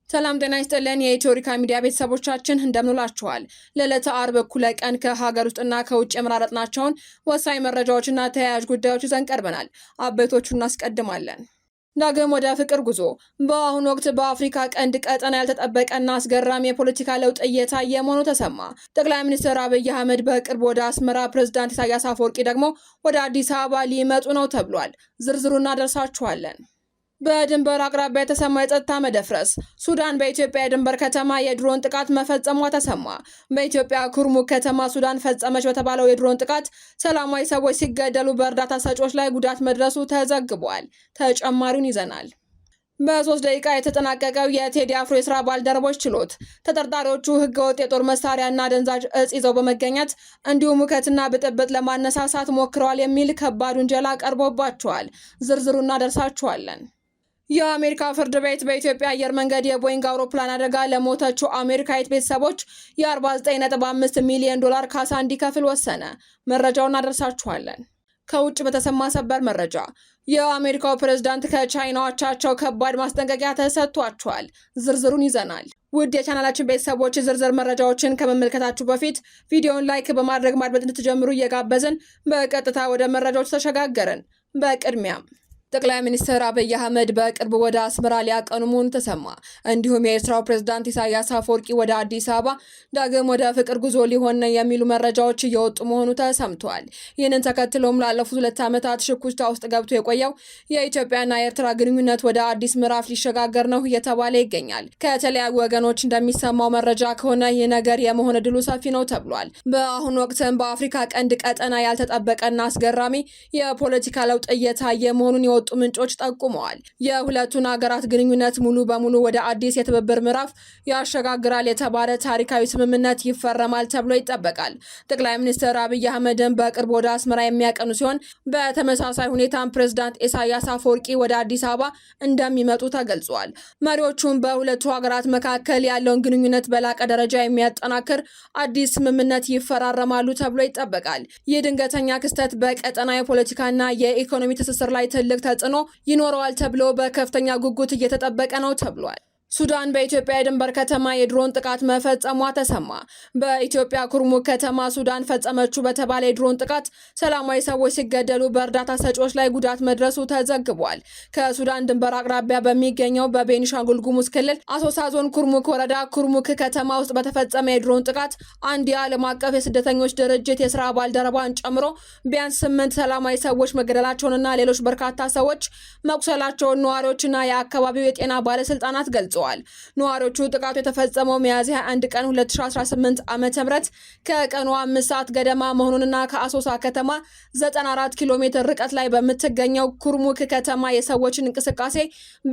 ሰላም ጤና ይስጥልን የኢትዮሪካ ሚዲያ ቤተሰቦቻችን እንደምንላችኋል። ለዕለተ አርብ እኩለ ቀን ከሀገር ውስጥና ከውጭ የመራረጥናቸውን ወሳኝ መረጃዎችና ተያያዥ ጉዳዮች ይዘን ቀርበናል። አበይቶቹን እናስቀድማለን። ዳግም ወደ ፍቅር ጉዞ። በአሁኑ ወቅት በአፍሪካ ቀንድ ቀጠና ያልተጠበቀና አስገራሚ የፖለቲካ ለውጥ እየታየ መሆኑ ተሰማ። ጠቅላይ ሚኒስትር አብይ አህመድ በቅርብ ወደ አስመራ፣ ፕሬዝዳንት ኢሳያስ አፈወርቂ ደግሞ ወደ አዲስ አበባ ሊመጡ ነው ተብሏል። ዝርዝሩን እናደርሳችኋለን። በድንበር አቅራቢያ የተሰማ የጸጥታ መደፍረስ። ሱዳን በኢትዮጵያ የድንበር ከተማ የድሮን ጥቃት መፈጸሟ ተሰማ። በኢትዮጵያ ኩርሙክ ከተማ ሱዳን ፈጸመች በተባለው የድሮን ጥቃት ሰላማዊ ሰዎች ሲገደሉ በእርዳታ ሰጪዎች ላይ ጉዳት መድረሱ ተዘግቧል። ተጨማሪውን ይዘናል። በ3 ደቂቃ የተጠናቀቀው የቴዲ አፍሮ የስራ ባልደረቦች ችሎት ተጠርጣሪዎቹ ህገወጥ የጦር መሳሪያና አደንዛዥ እጽ ይዘው በመገኘት እንዲሁም ሁከትና ብጥብጥ ለማነሳሳት ሞክረዋል የሚል ከባድ ውንጀላ ቀርቦባቸዋል። ዝርዝሩን እናደርሳችኋለን። የአሜሪካ ፍርድ ቤት በኢትዮጵያ አየር መንገድ የቦይንግ አውሮፕላን አደጋ ለሞተችው አሜሪካዊት ቤተሰቦች የ49.5 ሚሊዮን ዶላር ካሳ እንዲከፍል ወሰነ። መረጃውን እናደርሳችኋለን። ከውጭ በተሰማ ሰበር መረጃ የአሜሪካው ፕሬዝዳንት ከቻይናው አቻቸው ከባድ ማስጠንቀቂያ ተሰጥቷቸዋል። ዝርዝሩን ይዘናል። ውድ የቻናላችን ቤተሰቦች ዝርዝር መረጃዎችን ከመመልከታችሁ በፊት ቪዲዮውን ላይክ በማድረግ ማድመጥ እንድትጀምሩ እየጋበዝን በቀጥታ ወደ መረጃዎች ተሸጋገርን። በቅድሚያም ጠቅላይ ሚኒስትር አብይ አህመድ በቅርብ ወደ አስመራ ሊያቀኑ መሆኑ ተሰማ። እንዲሁም የኤርትራው ፕሬዝዳንት ኢሳያስ አፈወርቂ ወደ አዲስ አበባ ዳግም ወደ ፍቅር ጉዞ ሊሆን ነው የሚሉ መረጃዎች እየወጡ መሆኑ ተሰምቷል። ይህንን ተከትሎም ላለፉት 2 ዓመታት ሽኩቻ ውስጥ ገብቶ የቆየው የኢትዮጵያና የኤርትራ ግንኙነት ወደ አዲስ ምዕራፍ ሊሸጋገር ነው እየተባለ ይገኛል። ከተለያዩ ወገኖች እንደሚሰማው መረጃ ከሆነ ይህ ነገር የመሆን ዕድሉ ሰፊ ነው ተብሏል። በአሁኑ ወቅትም በአፍሪካ ቀንድ ቀጠና ያልተጠበቀና አስገራሚ የፖለቲካ ለውጥ እየታየ መሆኑን ወጡ ምንጮች ጠቁመዋል። የሁለቱን ሀገራት ግንኙነት ሙሉ በሙሉ ወደ አዲስ የትብብር ምዕራፍ ያሸጋግራል የተባለ ታሪካዊ ስምምነት ይፈረማል ተብሎ ይጠበቃል። ጠቅላይ ሚኒስትር አብይ አህመድን በቅርብ ወደ አስመራ የሚያቀኑ ሲሆን በተመሳሳይ ሁኔታም ፕሬዝዳንት ኢሳያስ አፈወርቂ ወደ አዲስ አበባ እንደሚመጡ ተገልጿል። መሪዎቹም በሁለቱ ሀገራት መካከል ያለውን ግንኙነት በላቀ ደረጃ የሚያጠናክር አዲስ ስምምነት ይፈራረማሉ ተብሎ ይጠበቃል። ይህ ድንገተኛ ክስተት በቀጠና የፖለቲካና የኢኮኖሚ ትስስር ላይ ትልቅ ተጽዕኖ ይኖረዋል ተብሎ በከፍተኛ ጉጉት እየተጠበቀ ነው ተብሏል። ሱዳን በኢትዮጵያ የድንበር ከተማ የድሮን ጥቃት መፈጸሟ ተሰማ። በኢትዮጵያ ኩርሙክ ከተማ ሱዳን ፈጸመችው በተባለ የድሮን ጥቃት ሰላማዊ ሰዎች ሲገደሉ በእርዳታ ሰጪዎች ላይ ጉዳት መድረሱ ተዘግቧል። ከሱዳን ድንበር አቅራቢያ በሚገኘው በቤኒሻንጉል ጉሙዝ ክልል አሶሳ ዞን ኩርሙክ ወረዳ ኩርሙክ ከተማ ውስጥ በተፈጸመ የድሮን ጥቃት አንድ የዓለም አቀፍ የስደተኞች ድርጅት የስራ ባልደረባን ጨምሮ ቢያንስ 8 ሰላማዊ ሰዎች መገደላቸውንና ሌሎች በርካታ ሰዎች መቁሰላቸውን ነዋሪዎችና የአካባቢው የጤና ባለስልጣናት ገልጸዋል። ነዋሪዎቹ ጥቃቱ የተፈጸመው ሚያዝያ 1 ቀን 2018 ዓ.ም ከቀኑ 5 ሰዓት ገደማ መሆኑንና ከአሶሳ ከተማ 94 ኪሎ ሜትር ርቀት ላይ በምትገኘው ኩርሙክ ከተማ የሰዎችን እንቅስቃሴ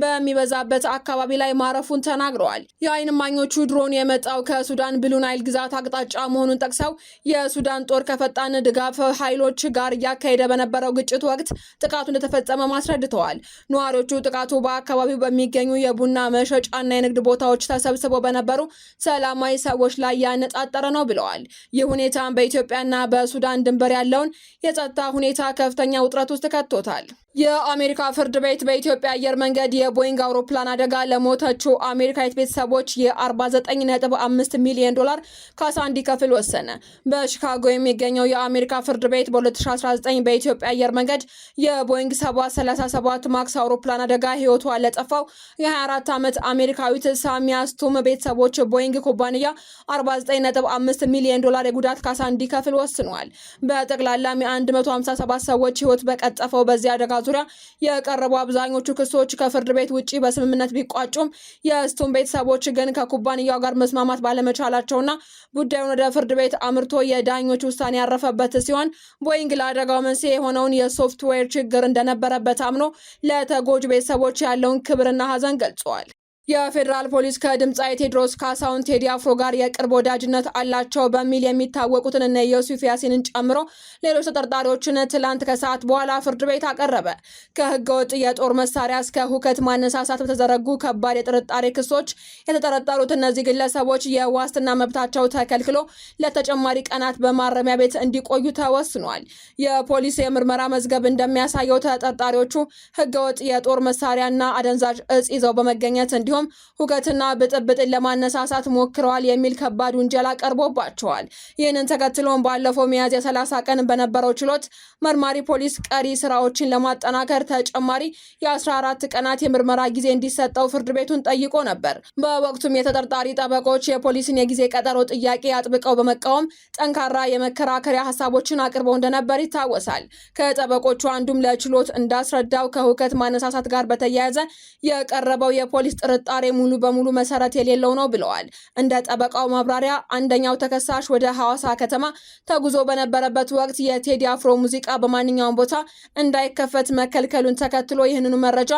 በሚበዛበት አካባቢ ላይ ማረፉን ተናግረዋል። የዓይን እማኞቹ ድሮን የመጣው ከሱዳን ብሉ ናይል ግዛት አቅጣጫ መሆኑን ጠቅሰው የሱዳን ጦር ከፈጣን ድጋፍ ኃይሎች ጋር እያካሄደ በነበረው ግጭት ወቅት ጥቃቱ እንደተፈጸመ አስረድተዋል። ነዋሪዎቹ ጥቃቱ በአካባቢው በሚገኙ የቡና መሸጫ እና የንግድ ቦታዎች ተሰብስበው በነበሩ ሰላማዊ ሰዎች ላይ ያነጣጠረ ነው ብለዋል። ይህ ሁኔታ በኢትዮጵያና በሱዳን ድንበር ያለውን የጸጥታ ሁኔታ ከፍተኛ ውጥረት ውስጥ ከቶታል። የአሜሪካ ፍርድ ቤት በኢትዮጵያ አየር መንገድ የቦይንግ አውሮፕላን አደጋ ለሞተችው አሜሪካዊት ቤተሰቦች የ49.5 ሚሊዮን ዶላር ካሳ እንዲከፍል ወሰነ። በሺካጎ የሚገኘው የአሜሪካ ፍርድ ቤት በ2019 በኢትዮጵያ አየር መንገድ የቦይንግ 737 ማክስ አውሮፕላን አደጋ ሕይወቷ ለጠፋው የ24 ዓመት አሜሪካዊት ሳሚያ ስቱም ቤተሰቦች ቦይንግ ኩባንያ 49.5 ሚሊዮን ዶላር የጉዳት ካሳ እንዲከፍል ወስኗል። በጠቅላላም የ157 ሰዎች ሕይወት በቀጠፈው በዚህ አደጋ ዙሪያ የቀረቡ አብዛኞቹ ክሶች ከፍርድ ቤት ውጪ በስምምነት ቢቋጩም የስቱም ቤተሰቦች ግን ከኩባንያው ጋር መስማማት ባለመቻላቸውና ጉዳዩን ወደ ፍርድ ቤት አምርቶ የዳኞች ውሳኔ ያረፈበት ሲሆን ቦይንግ ለአደጋው መንስኤ የሆነውን የሶፍትዌር ችግር እንደነበረበት አምኖ ለተጎጂ ቤተሰቦች ያለውን ክብርና ሐዘን ገልጿል። የፌዴራል ፖሊስ ከድምጻዊ ቴዎድሮስ ካሳሁን ቴዲ አፍሮ ጋር የቅርብ ወዳጅነት አላቸው በሚል የሚታወቁትን እነ ዮሴፍ ያሲንን ጨምሮ ሌሎች ተጠርጣሪዎችን ትላንት ከሰዓት በኋላ ፍርድ ቤት አቀረበ። ከህገወጥ የጦር መሳሪያ እስከ ሁከት ማነሳሳት በተዘረጉ ከባድ የጥርጣሬ ክሶች የተጠረጠሩት እነዚህ ግለሰቦች የዋስትና መብታቸው ተከልክሎ ለተጨማሪ ቀናት በማረሚያ ቤት እንዲቆዩ ተወስኗል። የፖሊስ የምርመራ መዝገብ እንደሚያሳየው ተጠርጣሪዎቹ ህገወጥ የጦር መሳሪያና አደንዛዥ እጽ ይዘው በመገኘት እንዲሁም እንዲሁም ሁከትና ብጥብጥን ለማነሳሳት ሞክረዋል የሚል ከባድ ውንጀላ ቀርቦባቸዋል። ይህንን ተከትሎም ባለፈው ሚያዝያ 30 ቀን በነበረው ችሎት መርማሪ ፖሊስ ቀሪ ስራዎችን ለማጠናከር ተጨማሪ የ14 ቀናት የምርመራ ጊዜ እንዲሰጠው ፍርድ ቤቱን ጠይቆ ነበር። በወቅቱም የተጠርጣሪ ጠበቆች የፖሊስን የጊዜ ቀጠሮ ጥያቄ አጥብቀው በመቃወም ጠንካራ የመከራከሪያ ሀሳቦችን አቅርበው እንደነበር ይታወሳል። ከጠበቆቹ አንዱም ለችሎት እንዳስረዳው ከሁከት ማነሳሳት ጋር በተያያዘ የቀረበው የፖሊስ ጥርጣሬ ሙሉ በሙሉ መሰረት የሌለው ነው ብለዋል። እንደ ጠበቃው ማብራሪያ አንደኛው ተከሳሽ ወደ ሐዋሳ ከተማ ተጉዞ በነበረበት ወቅት የቴዲ አፍሮ ሙዚቃ በማንኛውም ቦታ እንዳይከፈት መከልከሉን ተከትሎ ይህንኑ መረጃ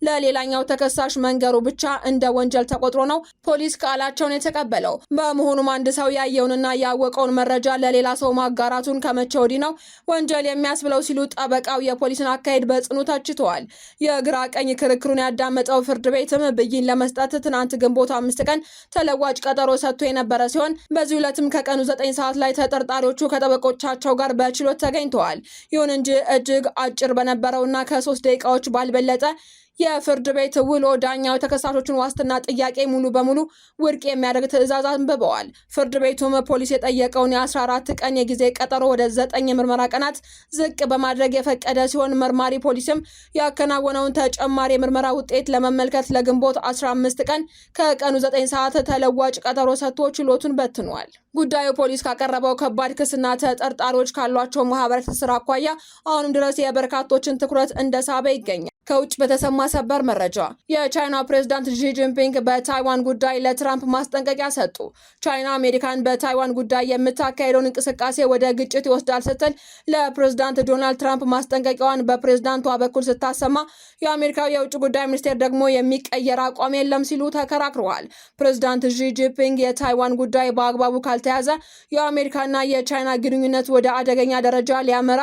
ለሌላኛው ተከሳሽ መንገሩ ብቻ እንደ ወንጀል ተቆጥሮ ነው ፖሊስ ቃላቸውን የተቀበለው። በመሆኑም አንድ ሰው ያየውንና ያወቀውን መረጃ ለሌላ ሰው ማጋራቱን ከመቼ ወዲህ ነው ወንጀል የሚያስብለው ሲሉ ጠበቃው የፖሊስን አካሄድ በጽኑ ተችተዋል። የግራ ቀኝ ክርክሩን ያዳመጠው ፍርድ ቤትም ብይን ለመስጠት ትናንት ግንቦት 5 ቀን ተለዋጭ ቀጠሮ ሰጥቶ የነበረ ሲሆን በዚህ ዕለትም ከቀኑ 9 ሰዓት ላይ ተጠርጣሪዎቹ ከጠበቆቻቸው ጋር በችሎት ተገኝተዋል። ይሁን እንጂ እጅግ አጭር በነበረውና ከ3 ደቂቃዎች ባልበለጠ የፍርድ ቤት ውሎ ዳኛው ተከሳሾቹን ዋስትና ጥያቄ ሙሉ በሙሉ ውድቅ የሚያደርግ ትዕዛዝ አንብበዋል። ፍርድ ቤቱም ፖሊስ የጠየቀውን የ14 ቀን የጊዜ ቀጠሮ ወደ 9 የምርመራ ቀናት ዝቅ በማድረግ የፈቀደ ሲሆን መርማሪ ፖሊስም ያከናወነውን ተጨማሪ የምርመራ ውጤት ለመመልከት ለግንቦት 15 ቀን ከቀኑ 9 ሰዓት ተለዋጭ ቀጠሮ ሰጥቶ ችሎቱን በትኗል። ጉዳዩ ፖሊስ ካቀረበው ከባድ ክስና ተጠርጣሪዎች ካሏቸው ማህበራዊ ትስስር አኳያ አሁንም ድረስ የበርካቶችን ትኩረት እንደሳበ ይገኛል። ከውጭ በተሰማ ሰበር መረጃ የቻይና ፕሬዝዳንት ዢ ጂንፒንግ በታይዋን ጉዳይ ለትራምፕ ማስጠንቀቂያ ሰጡ። ቻይና አሜሪካን በታይዋን ጉዳይ የምታካሄደውን እንቅስቃሴ ወደ ግጭት ይወስዳል ስትል ለፕሬዝዳንት ዶናልድ ትራምፕ ማስጠንቀቂያዋን በፕሬዝዳንቷ በኩል ስታሰማ፣ የአሜሪካው የውጭ ጉዳይ ሚኒስቴር ደግሞ የሚቀየር አቋም የለም ሲሉ ተከራክረዋል። ፕሬዝዳንት ዢ ጂንፒንግ የታይዋን ጉዳይ በአግባቡ ካልተያዘ የአሜሪካና የቻይና ግንኙነት ወደ አደገኛ ደረጃ ሊያመራ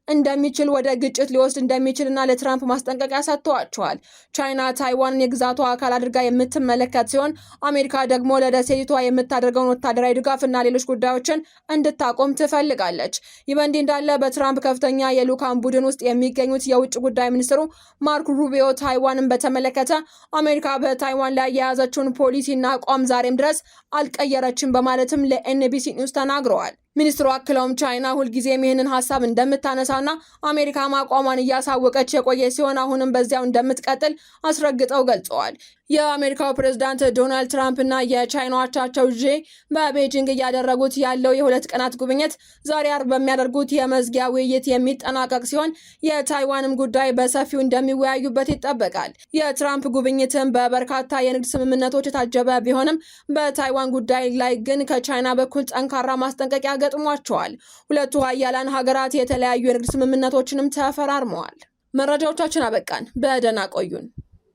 እንደሚችል ወደ ግጭት ሊወስድ እንደሚችልና ለትራምፕ ማስጠንቀቂያ ሰጥተዋቸዋል። ቻይና ታይዋንን የግዛቷ አካል አድርጋ የምትመለከት ሲሆን አሜሪካ ደግሞ ለደሴቲቷ የምታደርገውን ወታደራዊ ድጋፍና ሌሎች ጉዳዮችን እንድታቆም ትፈልጋለች። ይህ በእንዲህ እንዳለ በትራምፕ ከፍተኛ የልዑካን ቡድን ውስጥ የሚገኙት የውጭ ጉዳይ ሚኒስትሩ ማርክ ሩቢዮ ታይዋንን በተመለከተ አሜሪካ በታይዋን ላይ የያዘችውን ፖሊሲና አቋም ዛሬም ድረስ አልቀየረችም በማለትም ለኤንቢሲ ኒውስ ተናግረዋል። ሚኒስትሩ አክለውም ቻይና ሁልጊዜም ይህንን ሀሳብ እንደምታነሳና አሜሪካ አቋሟን እያሳወቀች የቆየ ሲሆን አሁንም በዚያው እንደምትቀጥል አስረግጠው ገልጸዋል። የአሜሪካው ፕሬዝዳንት ዶናልድ ትራምፕ እና የቻይናው አቻቸው ዢ በቤጂንግ እያደረጉት ያለው የ2 ቀናት ጉብኝት ዛሬ አርብ በሚያደርጉት የመዝጊያ ውይይት የሚጠናቀቅ ሲሆን የታይዋንም ጉዳይ በሰፊው እንደሚወያዩበት ይጠበቃል። የትራምፕ ጉብኝትም በበርካታ የንግድ ስምምነቶች የታጀበ ቢሆንም በታይዋን ጉዳይ ላይ ግን ከቻይና በኩል ጠንካራ ማስጠንቀቂያ ገጥሟቸዋል። ሁለቱ ሀያላን ሀገራት የተለያዩ የንግድ ስምምነቶችንም ተፈራርመዋል። መረጃዎቻችን አበቃን። በደህና ቆዩን።